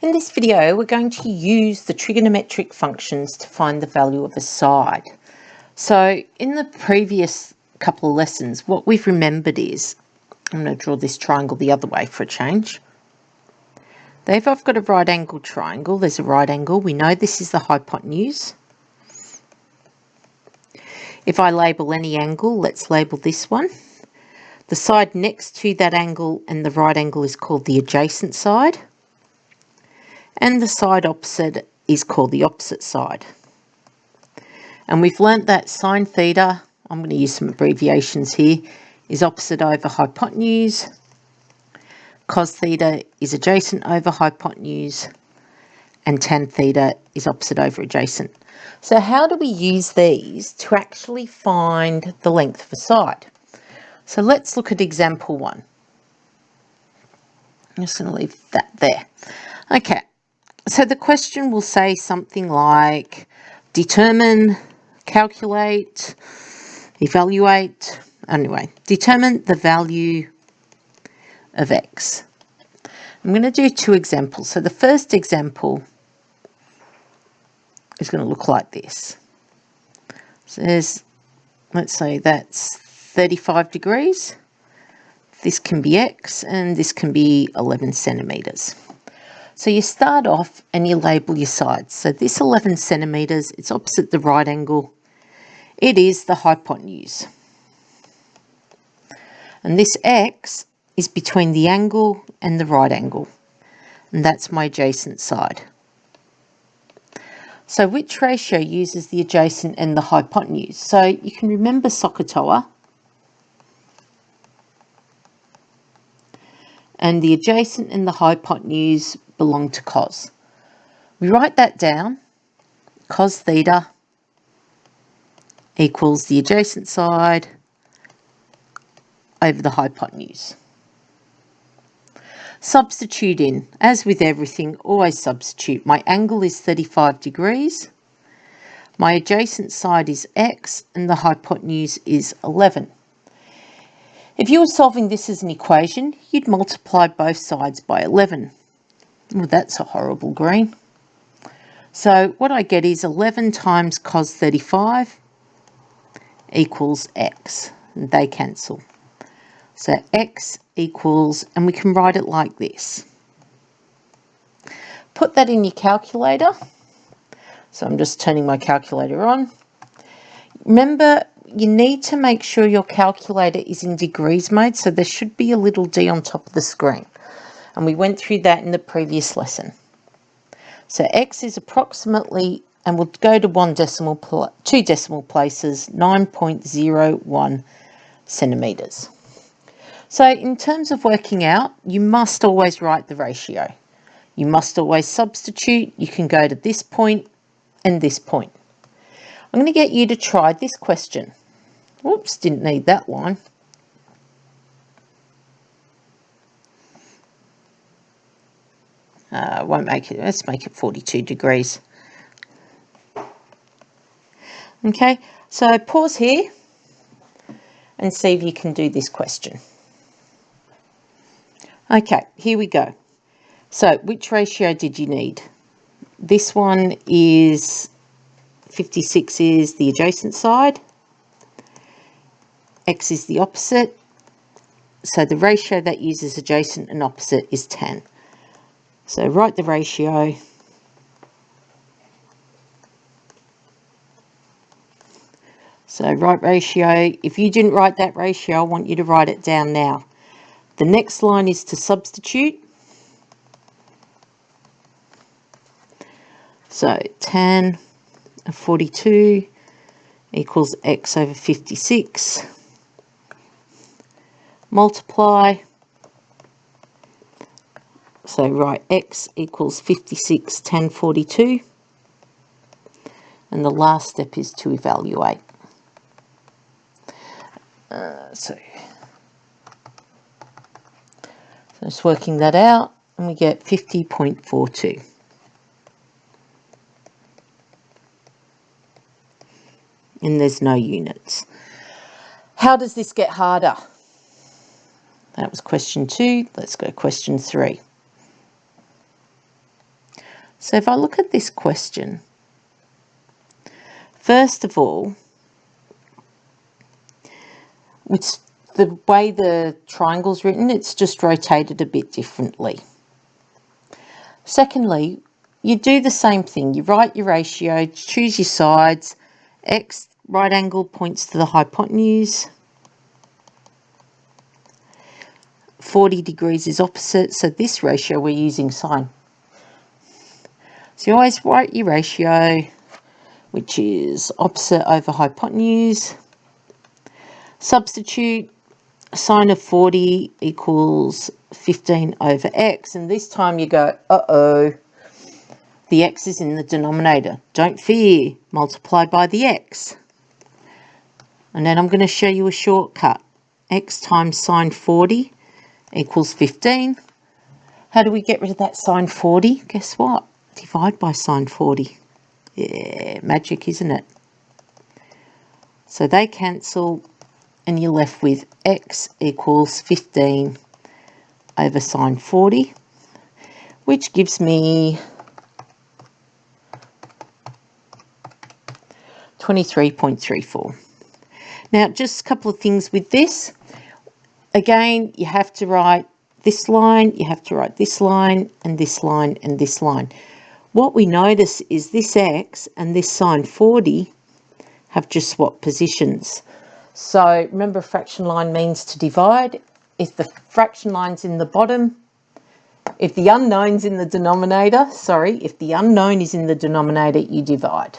In this video, we're going to use the trigonometric functions to find the value of a side. So in the previous couple of lessons, what we've remembered is, I'm going to draw this triangle the other way for a change. If I've got a right angle triangle, there's a right angle. We know this is the hypotenuse. If I label any angle, let's label this one. The side next to that angle and the right angle is called the adjacent side. And the side opposite is called the opposite side. And we've learnt that sine theta, I'm going to use some abbreviations here, is opposite over hypotenuse. Cos theta is adjacent over hypotenuse. And tan theta is opposite over adjacent. So how do we use these to actually find the length of a side? So let's look at example 1. I'm just going to leave that there. Okay. So the question will say something like determine, calculate, evaluate, anyway, determine the value of x. I'm going to do 2 examples. So the first example is going to look like this. So let's say that's 35 degrees. This can be x and this can be 11 centimetres. So you start off and you label your sides. So this 11 centimetres, it's opposite the right angle. It is the hypotenuse. And this x is between the angle and the right angle. And that's my adjacent side. So which ratio uses the adjacent and the hypotenuse? So you can remember SOHCAHTOA. And the adjacent and the hypotenuse belong to cos. We write that down. Cos theta equals the adjacent side over the hypotenuse. Substitute in. As with everything, always substitute. My angle is 35 degrees. My adjacent side is x and the hypotenuse is 11. If you were solving this as an equation, you'd multiply both sides by 11. Well, that's a horrible green. So what I get is 11 times cos 35 equals x. And they cancel. So x equals, and we can write it like this. Put that in your calculator. So I'm just turning my calculator on. Remember, you need to make sure your calculator is in degrees mode, so there should be a little d on top of the screen. And we went through that in the previous lesson. So x is approximately, and we'll go to 2 decimal places, 9.01 centimetres. So in terms of working out, you must always write the ratio. You must always substitute. You can go to this point and this point. I'm going to get you to try this question. Whoops, didn't need that line. Won't make it. Let's make it 42 degrees. Okay, so pause here and see if you can do this question. Okay, here we go. So which ratio did you need? This one is 56 is the adjacent side. X is the opposite. So the ratio that uses adjacent and opposite is 10. So write the ratio. So write ratio. If you didn't write that ratio, I want you to write it down now. The next line is to substitute. So tan of 42 equals x over 56. Multiply. So write x equals 56 tan 42. And the last step is to evaluate. So just working that out, and we get 50.42. And there's no units. How does this get harder? That was question 2. Let's go question 3. So if I look at this question, first of all, with the way the triangle's written, it's just rotated a bit differently. Secondly, you do the same thing. You write your ratio, choose your sides. X, right angle, points to the hypotenuse. 40 degrees is opposite, so this ratio we're using sine. So you always write your ratio, which is opposite over hypotenuse. Substitute sine of 40 equals 15 over x, and this time you go, uh-oh, the x is in the denominator. Don't fear, multiply by the x. And then I'm going to show you a shortcut. X times sine 40 equals 15. How do we get rid of that sine 40? Guess what? Divide by sine 40. Yeah, magic, isn't it? So they cancel, and you're left with x equals 15 over sine 40, which gives me 23.34. Now, just a couple of things with this. Again, you have to write this line, you have to write this line, and this line, and this line. What we notice is this x and this sine 40 have just swapped positions. So remember, a fraction line means to divide. If the fraction line's in the bottom, if the unknown's in the denominator, if the unknown is in the denominator, you divide.